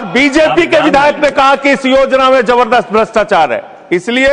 और बीजेपी के विधायक ने कहा कि इस योजना में जबरदस्त भ्रष्टाचार है, इसलिए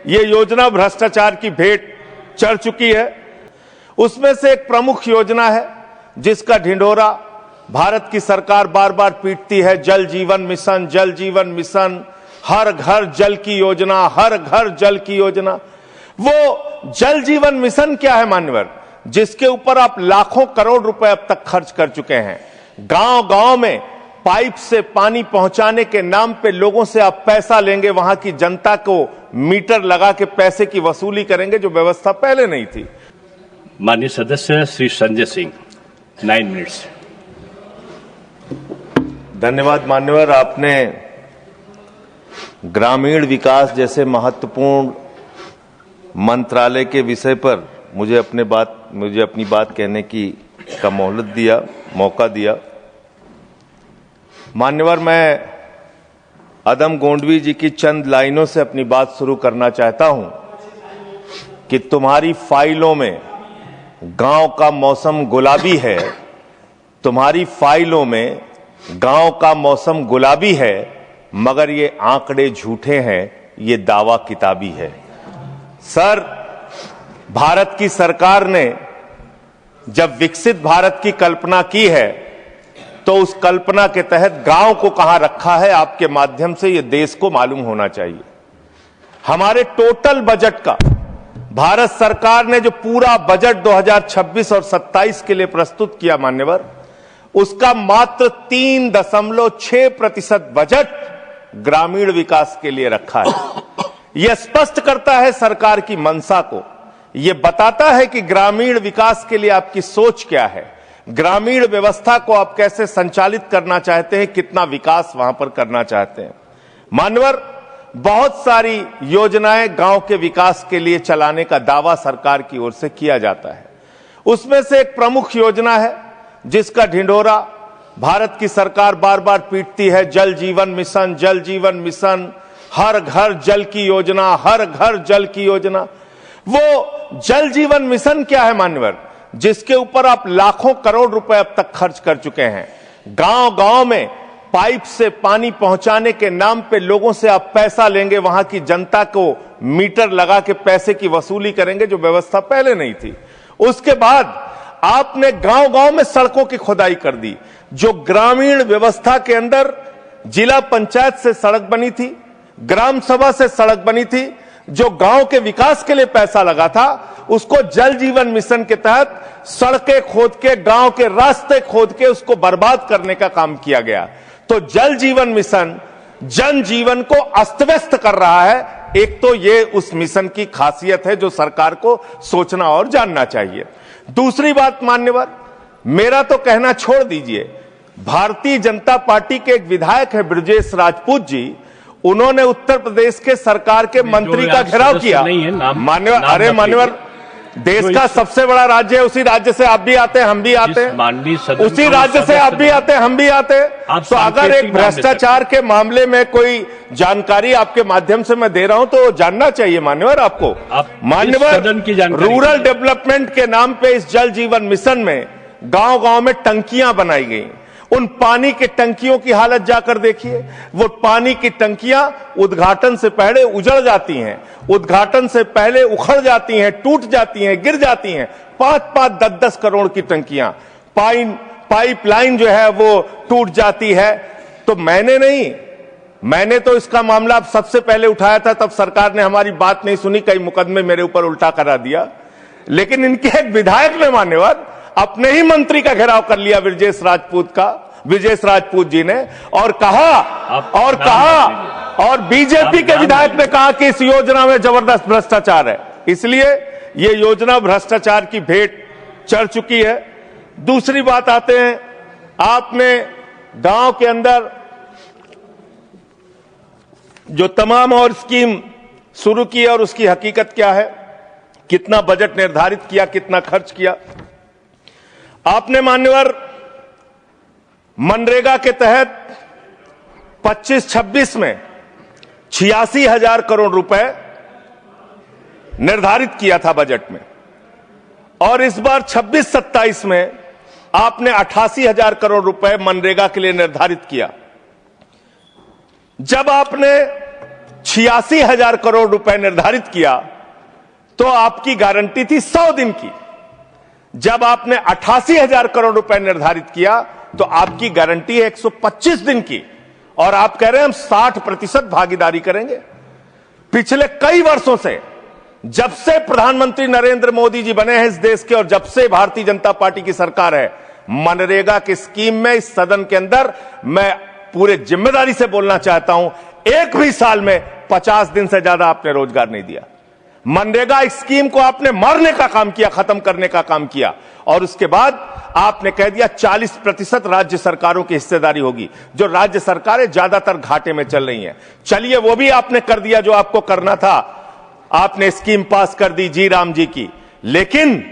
ये योजना भ्रष्टाचार की भेंट चढ़ चुकी है। उसमें से एक प्रमुख योजना है जिसका ढिंढोरा भारत की सरकार बार बार पीटती है, जल जीवन मिशन, जल जीवन मिशन, हर घर जल की योजना, हर घर जल की योजना। वो जल जीवन मिशन क्या है मान्यवर, जिसके ऊपर आप लाखों करोड़ रुपए अब तक खर्च कर चुके हैं। गांव गांव में पाइप से पानी पहुंचाने के नाम पे लोगों से आप पैसा लेंगे, वहां की जनता को मीटर लगा के पैसे की वसूली करेंगे, जो व्यवस्था पहले नहीं थी। माननीय सदस्य श्री संजय सिंह, 9 मिनट्स। धन्यवाद मान्यवर, आपने ग्रामीण विकास जैसे महत्वपूर्ण मंत्रालय के विषय पर मुझे अपनी बात कहने का मौका दिया। मान्यवर, मैं अदम गोंडवी जी की चंद लाइनों से अपनी बात शुरू करना चाहता हूं कि तुम्हारी फाइलों में गांव का मौसम गुलाबी है, तुम्हारी फाइलों में गांव का मौसम गुलाबी है, मगर ये आंकड़े झूठे हैं, ये दावा किताबी है। सर, भारत की सरकार ने जब विकसित भारत की कल्पना की है तो उस कल्पना के तहत गांव को कहां रखा है, आपके माध्यम से यह देश को मालूम होना चाहिए। हमारे टोटल बजट का भारत सरकार ने जो पूरा बजट 2026 और 27 के लिए प्रस्तुत किया मान्यवर, उसका मात्र 3.6% बजट ग्रामीण विकास के लिए रखा है। यह स्पष्ट करता है सरकार की मंशा को, यह बताता है कि ग्रामीण विकास के लिए आपकी सोच क्या है, ग्रामीण व्यवस्था को आप कैसे संचालित करना चाहते हैं, कितना विकास वहां पर करना चाहते हैं। मान्यवर, बहुत सारी योजनाएं गांव के विकास के लिए चलाने का दावा सरकार की ओर से किया जाता है। उसमें से एक प्रमुख योजना है जिसका ढिंढोरा भारत की सरकार बार बार पीटती है, जल जीवन मिशन, जल जीवन मिशन, हर घर जल की योजना, हर घर जल की योजना। वो जल जीवन मिशन क्या है मान्यवर, जिसके ऊपर आप लाखों करोड़ रुपए अब तक खर्च कर चुके हैं। गांव गांव में पाइप से पानी पहुंचाने के नाम पे लोगों से आप पैसा लेंगे, वहां की जनता को मीटर लगा के पैसे की वसूली करेंगे, जो व्यवस्था पहले नहीं थी। उसके बाद आपने गांव गांव में सड़कों की खुदाई कर दी। जो ग्रामीण व्यवस्था के अंदर जिला पंचायत से सड़क बनी थी, ग्राम सभा से सड़क बनी थी, जो गांव के विकास के लिए पैसा लगा था, उसको जल जीवन मिशन के तहत सड़कें खोद के, गांव के रास्ते खोद के उसको बर्बाद करने का काम किया गया। तो जल जीवन मिशन जन जीवन को अस्त व्यस्त कर रहा है। एक तो ये उस मिशन की खासियत है जो सरकार को सोचना और जानना चाहिए। दूसरी बात मान्यवर, मेरा तो कहना छोड़ दीजिए, भारतीय जनता पार्टी के एक विधायक है ब्रजेश राजपूत जी, उन्होंने उत्तर प्रदेश के सरकार के मंत्री का घेराव किया। मान्यवर, अरे मान्यवर, देश का सबसे बड़ा राज्य है, उसी राज्य से आप भी आते हैं, हम भी आते हैं, उसी राज्य से आप भी आते हैं, हम भी आते हैं। तो अगर एक भ्रष्टाचार के मामले में कोई जानकारी आपके माध्यम से मैं दे रहा हूं तो जानना चाहिए मान्यवर आपको। मान्यवर, रूरल डेवलपमेंट के नाम पे इस जल जीवन मिशन में गांव गांव में टंकियां बनाई गई। उन पानी की टंकियों की हालत जाकर देखिए। वो पानी की टंकियां उद्घाटन से पहले उजड़ जाती हैं, उद्घाटन से पहले उखड़ जाती हैं, टूट जाती हैं, गिर जाती हैं। 5-5, 10-10 करोड़ की टंकियां, पाइपलाइन जो है वो टूट जाती है। तो मैंने तो इसका मामला सबसे पहले उठाया था, तब सरकार ने हमारी बात नहीं सुनी, कई मुकदमे मेरे ऊपर उल्टा करा दिया। लेकिन इनके एक विधायक ने मान्यवर अपने ही मंत्री का घेराव कर लिया ब्रजेश राजपूत जी ने, और बीजेपी के विधायक ने कहा कि इस योजना में जबरदस्त भ्रष्टाचार है, इसलिए ये योजना भ्रष्टाचार की भेंट चढ़ चुकी है। दूसरी बात आते हैं, आपने गांव के अंदर जो तमाम और स्कीम शुरू की और उसकी हकीकत क्या है, कितना बजट निर्धारित किया, कितना खर्च किया। आपने मान्यवर मनरेगा के तहत 25-26 में 86,000 करोड़ रुपए निर्धारित किया था बजट में, और इस बार 26-27 में आपने 88,000 करोड़ रुपए मनरेगा के लिए निर्धारित किया। जब आपने 86,000 करोड़ रुपए निर्धारित किया तो आपकी गारंटी थी 100 दिन की। जब आपने 88,000 करोड़ रुपए निर्धारित किया तो आपकी गारंटी है 125 दिन की, और आप कह रहे हैं हम 60% भागीदारी करेंगे। पिछले कई वर्षों से, जब से प्रधानमंत्री नरेंद्र मोदी जी बने हैं इस देश के, और जब से भारतीय जनता पार्टी की सरकार है, मनरेगा की स्कीम में इस सदन के अंदर मैं पूरे जिम्मेदारी से बोलना चाहता हूं, एक भी साल में 50 दिन से ज्यादा आपने रोजगार नहीं दिया। मनरेगा स्कीम को आपने मारने का काम किया, खत्म करने का काम किया, और उसके बाद आपने कह दिया 40% राज्य सरकारों की हिस्सेदारी होगी। जो राज्य सरकारें ज्यादातर घाटे में चल रही हैं, चलिए वो भी आपने कर दिया जो आपको करना था। आपने स्कीम पास कर दी जी राम जी की, लेकिन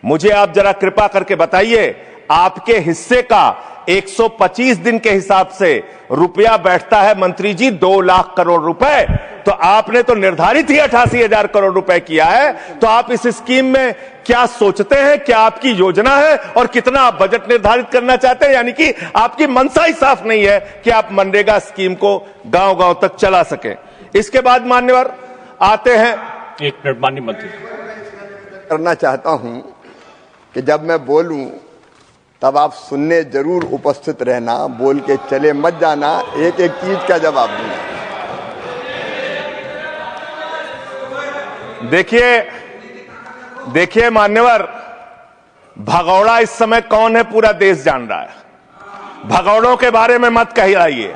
मुझे आप जरा कृपा करके बताइए, आपके हिस्से का 125 दिन के हिसाब से रुपया बैठता है मंत्री जी 2 लाख करोड़ रुपए। तो आपने तो निर्धारित ही 88,000 करोड़ रुपए किया है। तो आप इस स्कीम में क्या सोचते हैं, क्या आपकी योजना है, और कितना आप बजट निर्धारित करना चाहते हैं? यानी कि आपकी मंशा ही साफ नहीं है कि आप मनरेगा स्कीम को गांव-गांव तक चला सके। इसके बाद मान्यवर आते हैं, एक मिनट माननीय मंत्री। करना चाहता हूं कि जब मैं बोलूं तब आप सुनने जरूर उपस्थित रहना, बोल के चले मत जाना, एक एक चीज का जवाब दूंगा। देखिए मान्यवर, भगौड़ा इस समय कौन है पूरा देश जान रहा है। भगौड़ों के बारे में मत कहिए।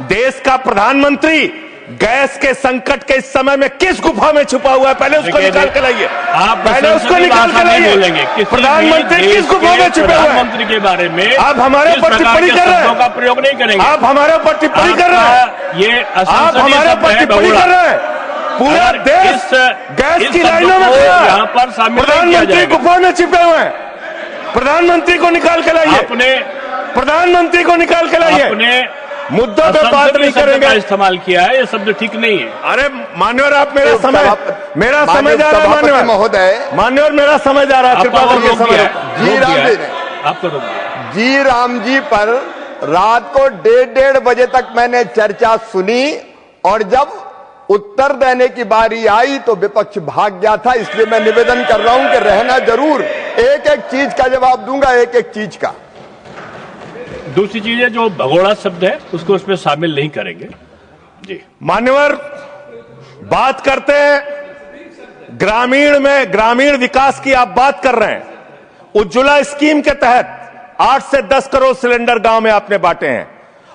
देश का प्रधानमंत्री गैस के संकट के इस समय में किस गुफा में छुपा हुआ है, पहले उसको निकाल के लाइए। आप पहले उसको निकाल के लाइए। प्रधानमंत्री किस गुफा में छुपे हुए हैं? प्रधानमंत्री के बारे में आप हमारे ऊपर टिप्पणी कर रहे हैं, का प्रयोग नहीं करेंगे। आप हमारे ऊपर टिप्पणी कर रहे हैं, ये आप हमारे ऊपर टिप्पणी कर रहे हैं। पूरा देश गैस की लाइनों में खड़ा है, यहाँ पर शामिल प्रधानमंत्री गुफा में छिपे हुए हैं। प्रधानमंत्री को निकाल के लाइए, प्रधानमंत्री को निकाल के लाइए। मुद्दों पे बात नहीं करेंगे। इस्तेमाल किया है, ये शब्द ठीक नहीं है। अरे मान्यवर, आप मेरा समय जा रहा है मान्यवर महोदय, मान्यवर मेरा समय जा रहा है, कृपा करके समय। जी राम जी ने आपको रोक दिया। जी राम जी पर रात को 1:30 बजे तक मैंने चर्चा सुनी, और जब उत्तर देने की बारी आई तो विपक्ष भाग गया था। इसलिए मैं निवेदन कर रहा हूं कि रहना जरूर, एक एक चीज का जवाब दूंगा, एक एक चीज का। दूसरी चीज है, जो भगोड़ा शब्द है उसको उसमें शामिल नहीं करेंगे। जी मान्यवर, बात करते हैं ग्रामीण विकास की आप बात कर रहे हैं। उज्ज्वला स्कीम के तहत 8 से 10 करोड़ सिलेंडर गांव में आपने बांटे हैं,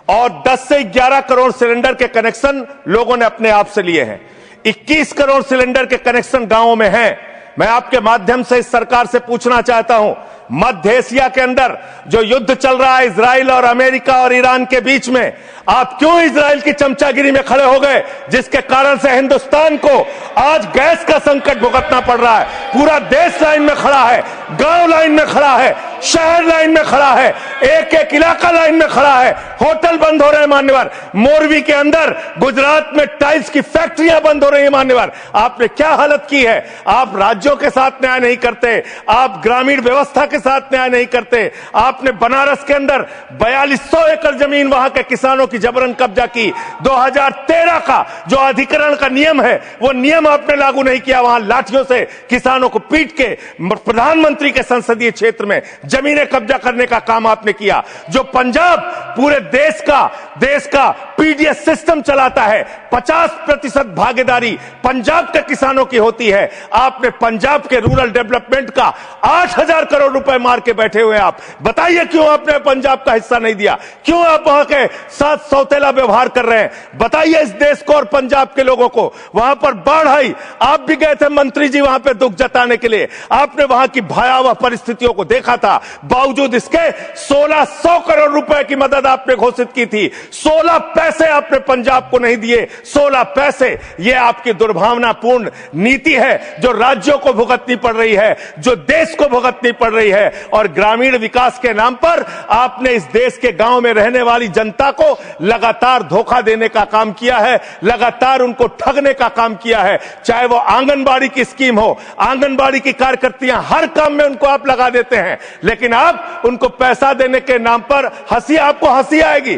और 10 से 11 करोड़ सिलेंडर के कनेक्शन लोगों ने अपने आप से लिए हैं। 21 करोड़ सिलेंडर के कनेक्शन गांवों में हैं। मैं आपके माध्यम से इस सरकार से पूछना चाहता हूं, मध्य एशिया के अंदर जो युद्ध चल रहा है इजराइल और अमेरिका और ईरान के बीच में, आप क्यों इजराइल की चमचागिरी में खड़े हो गए, जिसके कारण से हिंदुस्तान को आज गैस का संकट भुगतना पड़ रहा है। पूरा देश लाइन में खड़ा है, गांव लाइन में खड़ा है, शहर लाइन में खड़ा है, एक एक इलाका लाइन में खड़ा है। होटल बंद हो रहे हैं मान्यवर, मोरवी के अंदर गुजरात में टाइल्स की फैक्ट्रियां बंद हो रही है मान्यवर। आपने क्या हालत की है? आप राज्यों के साथ न्याय नहीं करते, आप ग्रामीण व्यवस्था के साथ न्याय नहीं करते। आपने बनारस के अंदर 4200 एकड़ जमीन वहां के किसानों की जबरन कब्जा की। 2013 का जो अधिकरण का नियम है, वो नियम आपने लागू नहीं किया। वहां लाठियों से किसानों को पीट के प्रधानमंत्री के संसदीय क्षेत्र में जमीनें कब्जा करने का काम आपने किया। जो पंजाब पूरे देश का पीडीएस सिस्टम चलाता है, 50% भागीदारी पंजाब के किसानों की होती है। आपने पंजाब के रूरल डेवलपमेंट का 8,000 करोड़ रुपए मार के बैठे हुए। आप बताइए क्यों आपने पंजाब का हिस्सा नहीं दिया? क्यों आप वहां के साथ सौतेला व्यवहार कर रहे हैं? बताइए इस देश को और पंजाब के लोगों को। वहां पर बाढ़ आई, आप भी गए थे मंत्री जी वहां पे दुख जताने के लिए। आपने वहां की भयावह परिस्थितियों को देखा था। बावजूद इसके 1600 करोड़ रुपए की मदद आपने घोषित की थी। 16 पैसे आपने पंजाब को नहीं दिए। 16 पैसे। यह आपकी दुर्भावनापूर्ण नीति है जो राज्यों को भुगतनी पड़ रही है, जो देश को भुगतनी पड़ रही है। और ग्रामीण विकास के नाम पर आपने इस देश के गांव में रहने वाली जनता को लगातार धोखा देने का काम किया है, लगातार उनको ठगने का काम किया है। चाहे वो आंगनबाड़ी की स्कीम हो, आंगनबाड़ी की कार्यकर्तियां, हर काम में उनको आप लगा देते हैं, लेकिन आप उनको पैसा देने के नाम पर आपको हंसी आएगी।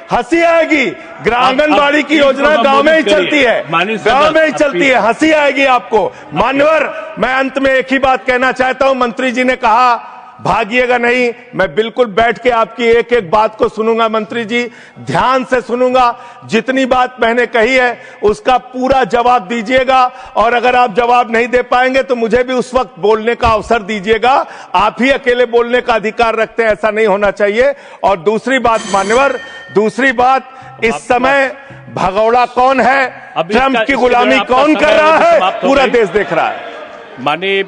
हंसी आएगी। आंगनबाड़ी की योजना गांव में ही चलती है, गांव में ही चलती है, हंसी आएगी आपको। मान्यवर, मैं अंत में एक ही बात कहना चाहता हूं। मंत्री जी ने कहा भागिएगा नहीं, मैं बिल्कुल बैठ के आपकी एक एक बात को सुनूंगा। मंत्री जी, ध्यान से सुनूंगा, जितनी बात मैंने कही है उसका पूरा जवाब दीजिएगा, और अगर आप जवाब नहीं दे पाएंगे तो मुझे भी उस वक्त बोलने का अवसर दीजिएगा। आप ही अकेले बोलने का अधिकार रखते हैं, ऐसा नहीं होना चाहिए। और दूसरी बात मान्यवर, दूसरी बात, इस समय भगौड़ा कौन है, ट्रंप की गुलामी कौन कर रहा है, पूरा देश देख रहा है। माननीय